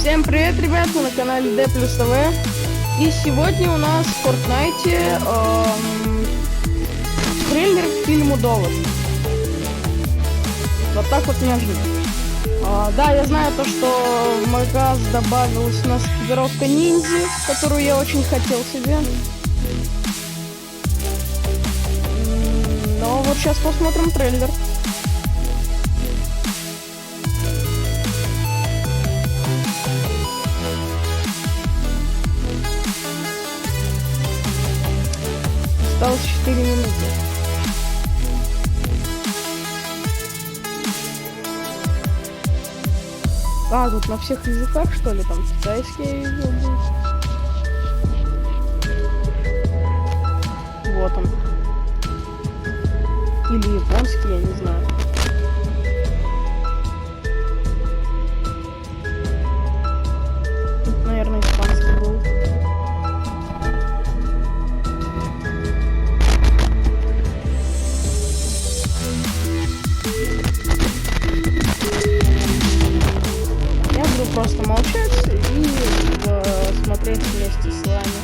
Всем привет, ребят, вы на канале D+V. И сегодня у нас в Fortnite трейлер к фильму «Довод». Вот так вот неожиданно. Да, я знаю то, что в магаз добавилась у нас экипировка ниндзя, которую я очень хотел себе. Но вот сейчас посмотрим трейлер. Осталось 4 минуты. А, тут на всех языках, что ли, там китайский я видел был. Вот он. Или японский, я не знаю. Тут, наверное, испанский был. Просто молчать и смотреть вместе с вами.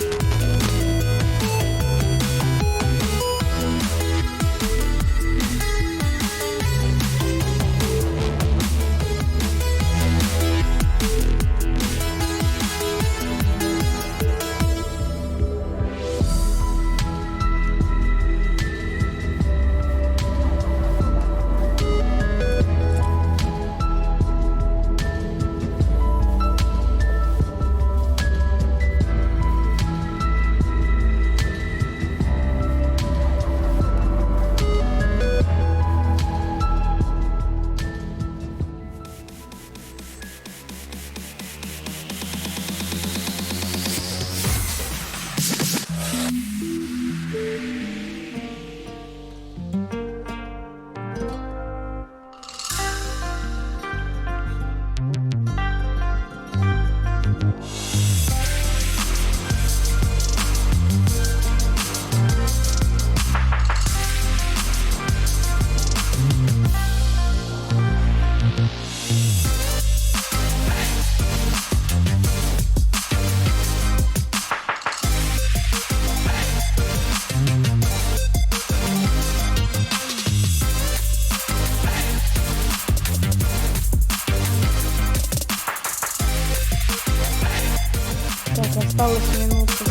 Так, осталось минута 40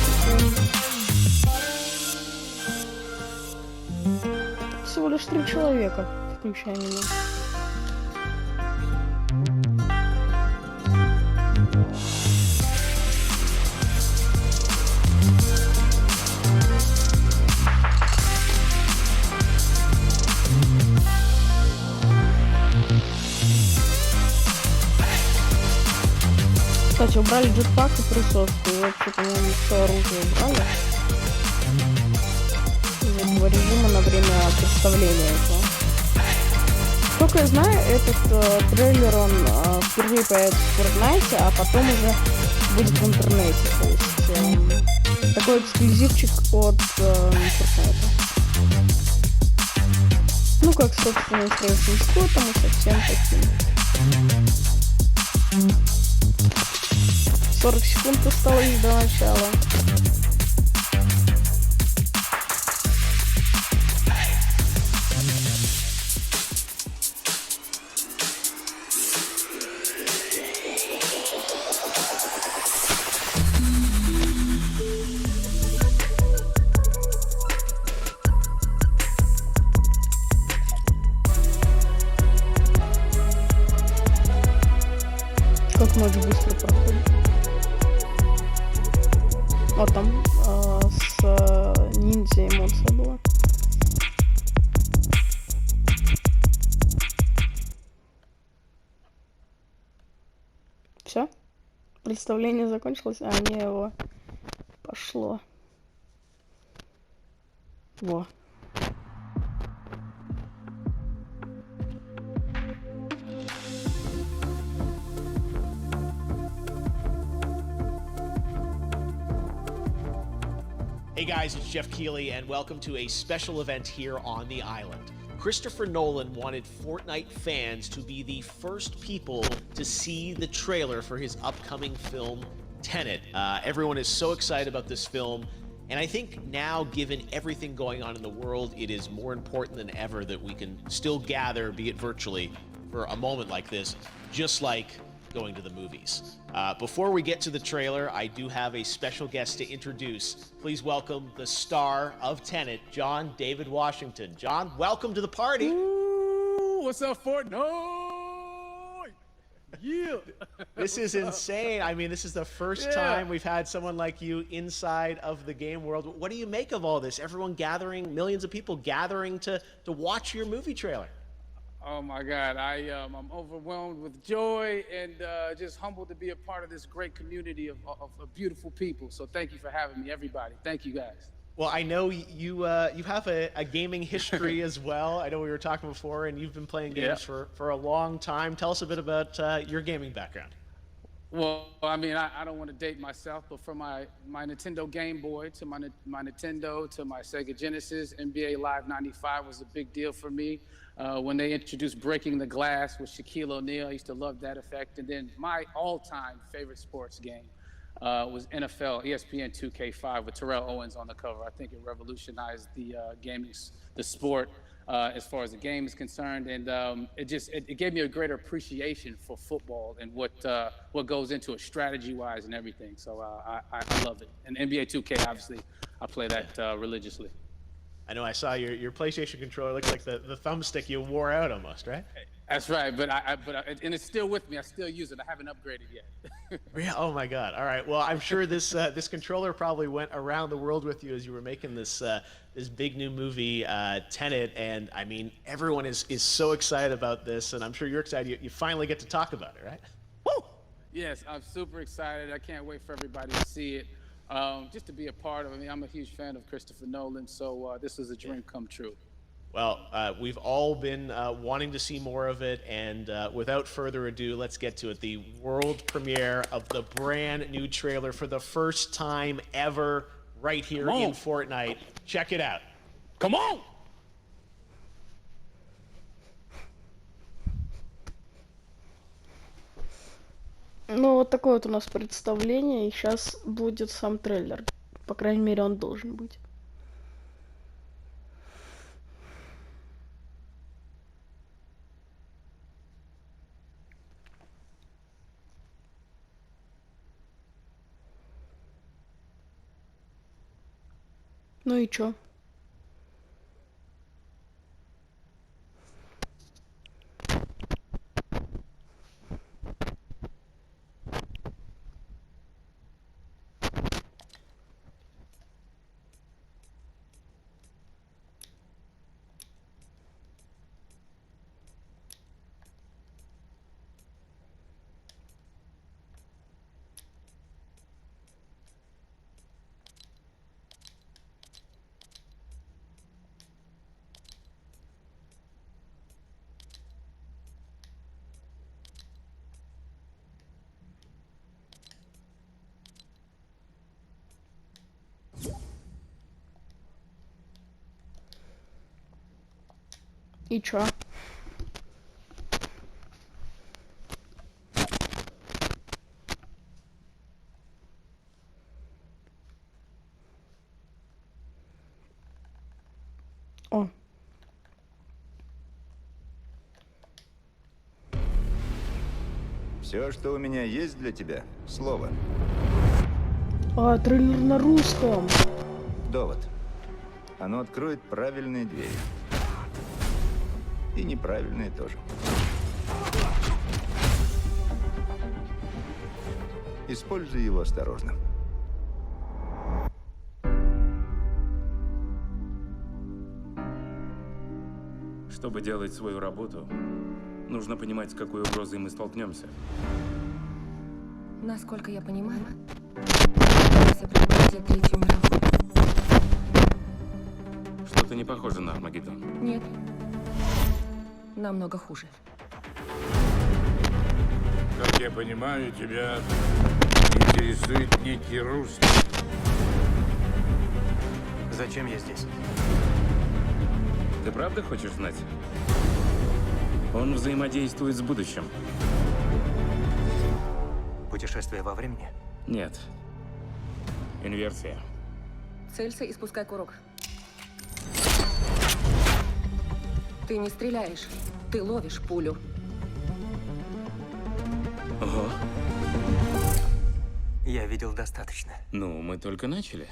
секунд. Всего лишь 3 человека, включая меня. Кстати, убрали джетпак и присоску. И вообще, по-моему, все оружие убрали из этого режима на время представления этого. Сколько я знаю, этот трейлер, он впервые появится в Fortnite, а потом уже будет в интернете. То есть такой эксклюзивчик от Fortnite. Ну, как, собственно, и с Трейсом Скоттом и совсем таким. 40 секунд осталось до начала. Как ночь быстро проходит. Вот там с ниндзя эмоция была. Все? Представление закончилось, а не его пошло. Во. Hey guys, it's Jeff Keighley and welcome to a special event here on the island. Christopher Nolan wanted Fortnite fans to be the first people to see the trailer for his upcoming film, Tenet. Everyone is so excited about this film, and I think now, given everything going on in the world, it is more important than ever that we can still gather, be it virtually, for a moment like this, just like going to the movies. Before we get to the trailer, I do have a special guest to introduce. Please welcome the star of Tenet, John David Washington. John, welcome to the party. Ooh, what's up, Fortnite? Yeah. This is insane. I mean, this is the first time we've had someone like you inside of the game world. What do you make of all this? Everyone gathering, millions of people gathering to watch your movie trailer. Oh my God, I'm overwhelmed with joy and just humbled to be a part of this great community of beautiful people. So thank you for having me, everybody. Thank you, guys. Well, I know you have a gaming history as well. I know we were talking before, and you've been playing games for a long time. Tell us a bit about your gaming background. Well, I mean, I don't want to date myself, but from my Nintendo Game Boy to my Nintendo to my Sega Genesis, NBA Live 95 was a big deal for me. When they introduced Breaking the Glass with Shaquille O'Neal, I used to love that effect. And then my all-time favorite sports game was NFL ESPN 2K5 with Terrell Owens on the cover. I think it revolutionized the sport as far as the game is concerned, and it gave me a greater appreciation for football and what goes into it strategy-wise and everything. So I love it. And NBA 2K, obviously, I play that religiously. I know I saw your PlayStation controller. Looks like the thumbstick you wore out almost, right? That's right, but and it's still with me. I still use it. I haven't upgraded yet. Yeah. Oh my God. All right. Well, I'm sure this controller probably went around the world with you as you were making this big new movie, Tenet, and I mean everyone is so excited about this, and I'm sure you're excited. You finally get to talk about it, right? Woo! Yes, I'm super excited. I can't wait for everybody to see it. Just to be a part of it. I mean, I'm a huge fan of Christopher Nolan, so this is a dream come true. Well, we've all been wanting to see more of it, and without further ado, let's get to it. The world premiere of the brand new trailer for the first time ever right here in Fortnite. Check it out. Come on! Ну, вот такое вот у нас представление, и сейчас будет сам трейлер. По крайней мере, он должен быть. Ну и чё? И чё? О. Все, что у меня есть для тебя, слово. А, трейлер на русском. Довод. Оно откроет правильные двери. И неправильные тоже. Используй его осторожно. Чтобы делать свою работу, нужно понимать, с какой угрозой мы столкнемся. Насколько я понимаю, все предположят Третью мировую. Что-то не похоже на Армагеддон. Нет. Намного хуже. Как я понимаю, тебя интересует некий русский. Зачем я здесь? Ты правда хочешь знать? Он взаимодействует с будущим. Путешествие во времени? Нет. Инверсия. Целься и спускай курок. Ты не стреляешь, ты ловишь пулю. Ого. Я видел достаточно. Ну, мы только начали.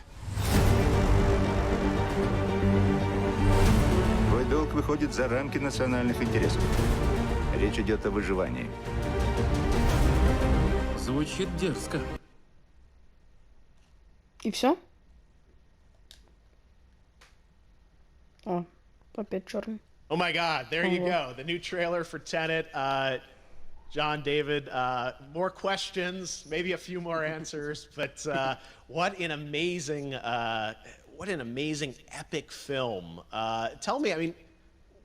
Твой долг выходит за рамки национальных интересов. Речь идет о выживании. Звучит дерзко. И все? О, опять черный. Oh my God, there you go. The new trailer for Tenet. John, David, more questions, maybe a few more answers, but what an amazing epic film. Tell me, I mean,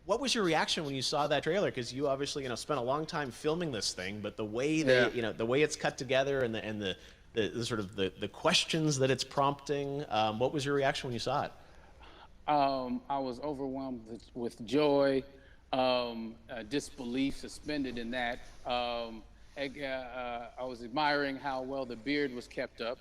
what was your reaction when you saw that trailer? Because you obviously, spent a long time filming this thing, but the way the way it's cut together and the sort of the questions that it's prompting, what was your reaction when you saw it? I was overwhelmed with joy, disbelief, suspended in that. I was admiring how well the beard was kept up.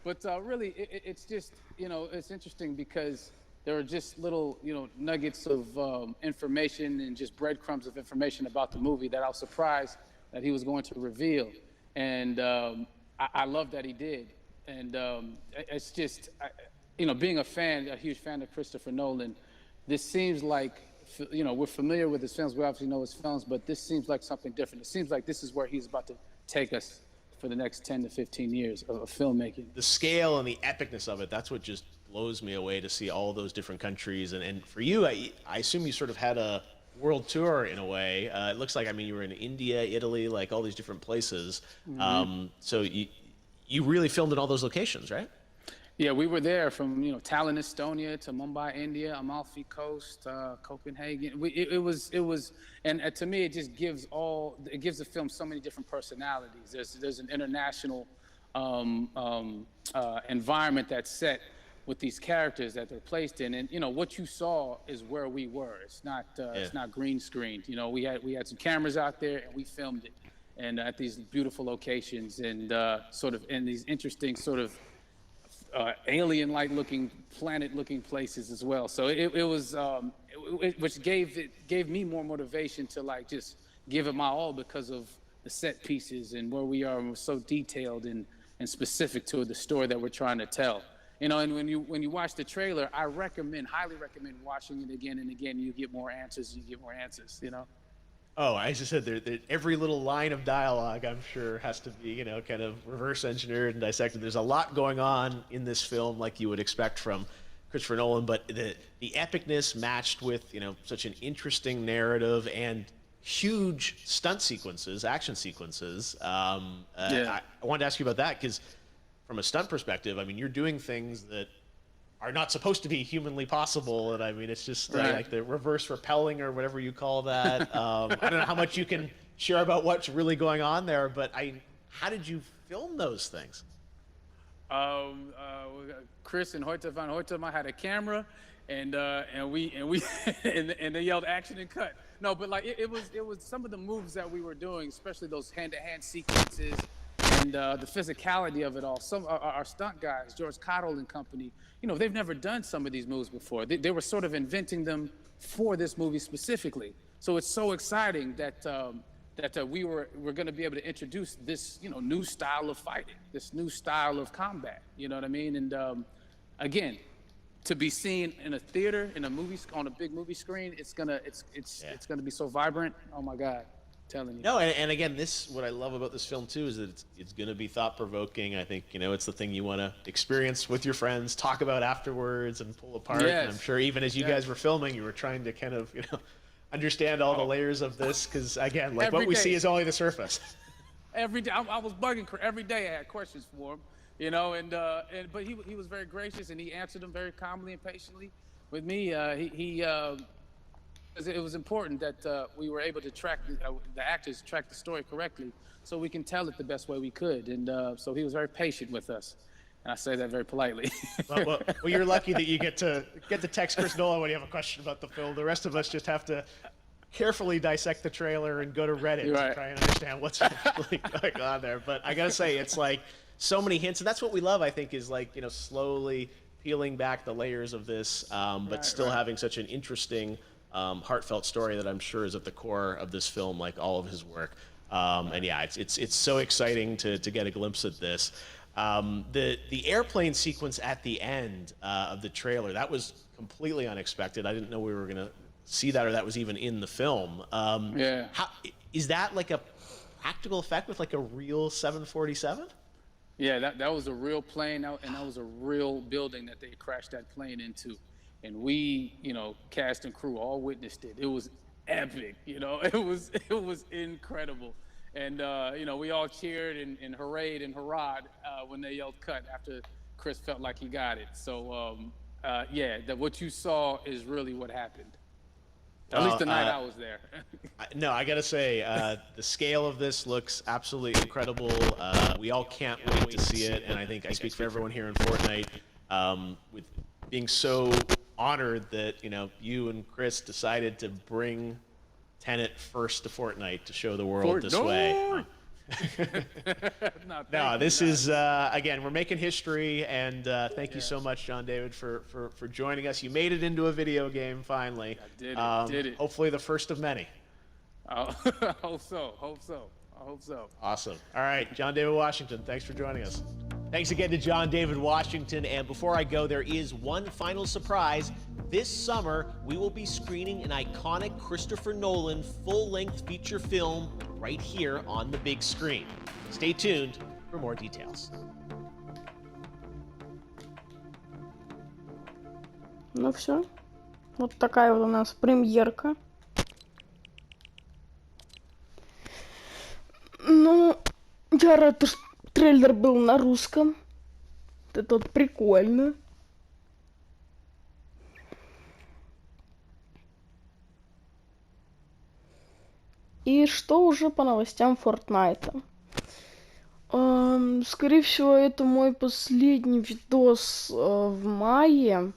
But really, it's just, it's interesting because there are just little, nuggets of information and just breadcrumbs of information about the movie that I was surprised that he was going to reveal. And I love that he did. And it's just, being a huge fan of Christopher Nolan, this seems like, we're familiar with his films, we obviously know his films, but this seems like something different. It seems like this is where he's about to take us for the next 10 to 15 years of filmmaking. The scale and the epicness of it, that's what just blows me away to see all those different countries. And for you, I assume you sort of had a world tour in a way. It looks like, you were in India, Italy, like all these different places. Mm-hmm. So you really filmed in all those locations, right? Yeah, we were there from Tallinn, Estonia, to Mumbai, India, Amalfi Coast, Copenhagen. It was, and to me, it just gives the film so many different personalities. There's an international environment that's set with these characters that they're placed in, and what you saw is where we were. It's not green screened. We had some cameras out there and we filmed it, and at these beautiful locations and sort of in these interesting sort of alien-like looking, planet-looking places as well. So it was, which gave me more motivation to just give it my all because of the set pieces and where we are, and we're so detailed and specific to the story that we're trying to tell. And when you watch the trailer, I highly recommend watching it again and again. You get more answers. Oh, I just said every little line of dialogue, I'm sure, has to be, kind of reverse engineered and dissected. There's a lot going on in this film, like you would expect from Christopher Nolan, but the epicness matched with, such an interesting narrative and huge stunt sequences, action sequences. I wanted to ask you about that because from a stunt perspective, you're doing things that are not supposed to be humanly possible, and it's just like the reverse rappelling or whatever you call that. I don't know how much you can share about what's really going on there, but how did you film those things? Chris and Hoyte van Hoytema had a camera, and they yelled action and cut. No, but it was some of the moves that we were doing, especially those hand-to-hand sequences. And the physicality of it all. Some our stunt guys, George Cottle and company, they've never done some of these moves before. They were sort of inventing them for this movie specifically. So it's so exciting that we're going to be able to introduce this new style of fighting, this new style of combat. You know what I mean? And again, to be seen in a theater, in a movie, on a big movie screen, it's gonna be so vibrant. Oh my God. Telling you. No, and again, what I love about this film too is that it's going to be thought-provoking. I think it's the thing you want to experience with your friends, talk about afterwards, and pull apart. Yes. And I'm sure even as you guys were filming, you were trying to kind of understand all the layers of this because again, like what we see is only the surface. Every day, I was bugging every day. I had questions for him, but he was very gracious and he answered them very calmly and patiently with me. It was important that we were able to track the actors track the story correctly so we can tell it the best way we could. And so he was very patient with us. And I say that very politely. Well, you're lucky that you get to text Chris Nolan when you have a question about the film. The rest of us just have to carefully dissect the trailer and go to Reddit to try and understand what's really going on there. But I gotta say, it's like so many hints, and that's what we love, I think, is like, slowly peeling back the layers of this, but still having such an interesting, heartfelt story that I'm sure is at the core of this film, like all of his work. And yeah, it's so exciting to get a glimpse at this. The airplane sequence at the end of the trailer, that was completely unexpected. I didn't know we were gonna see that, or that was even in the film. Is that like a practical effect with like a real 747? Yeah, that was a real plane, and that was a real building that they crashed that plane into. And we, cast and crew all witnessed it. It was epic, it was incredible. And, we all cheered and hurrayed and hurrahed when they yelled cut after Chris felt like he got it. So, that what you saw is really what happened. At least the night I was there. No, I gotta say, the scale of this looks absolutely incredible. We all can't wait to see it, and I think I speak for everyone here in Fortnite, with being so honored that you and Chris decided to bring Tenet first to Fortnite to show the world this way. No, this is again, we're making history, and thank you so much, John David, for joining us. You made it into a video game finally. I did it. Hopefully the first of many. I hope so. Awesome. All right, John David Washington, thanks for joining us. Thanks again to John David Washington. And before I go, there is one final surprise. This summer, we will be screening an iconic Christopher Nolan full-length feature film right here on the big screen. Stay tuned for more details. Ну все. Вот такая вот у нас премьерка. Ну, я рад, что трейлер был на русском. Это вот прикольно. И что уже по новостям Fortnite? Скорее всего, это мой последний видос в мае.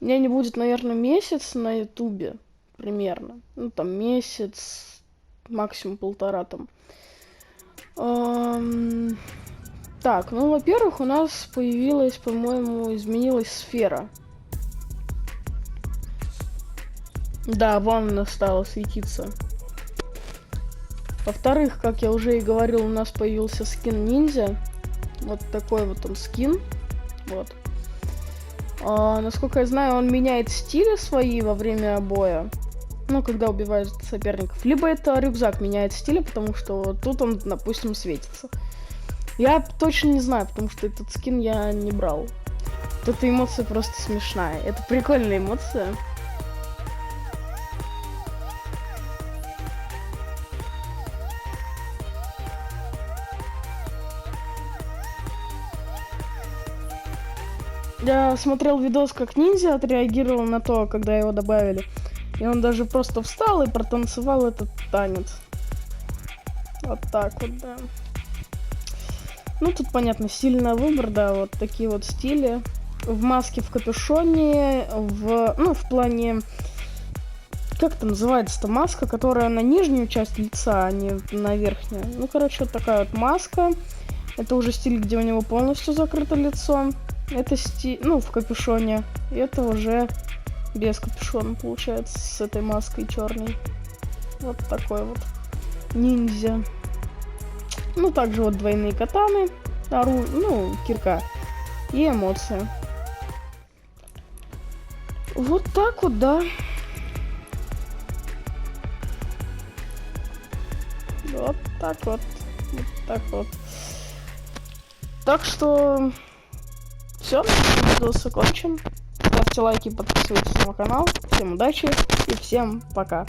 У меня не будет, наверное, месяц на ютубе. Примерно. Ну, там месяц, максимум полтора там. Так, ну, во-первых, у нас появилась, по-моему, изменилась сфера. Да, вон она стала светиться. Во-вторых, как я уже и говорил, у нас появился скин ниндзя. Вот такой вот он скин. Вот. Насколько я знаю, он меняет стили свои во время боя. Ну, когда убивает соперников. Либо это рюкзак меняет стили, потому что тут он, допустим, светится. Я точно не знаю, потому что этот скин я не брал. Вот эта эмоция просто смешная. Это прикольная эмоция. Я смотрел видос, как ниндзя отреагировал на то, когда его добавили. И он даже просто встал и протанцевал этот танец. Вот так вот, да. Ну, тут, понятно, стиль на выбор, да, вот такие вот стили. В маске, в капюшоне, в плане... Как это называется-то? Маска, которая на нижнюю часть лица, а не на верхнюю. Ну, короче, вот такая вот маска. Это уже стиль, где у него полностью закрыто лицо. Это стиль, в капюшоне. И это уже без капюшона, получается, с этой маской черной. Вот такой вот ниндзя. Ну, также вот двойные катаны, кирка и эмоции. Вот так вот, да. Вот так вот. Вот так вот. Так что... Все, видос закончен. Ставьте лайки, подписывайтесь на мой канал. Всем удачи и всем пока.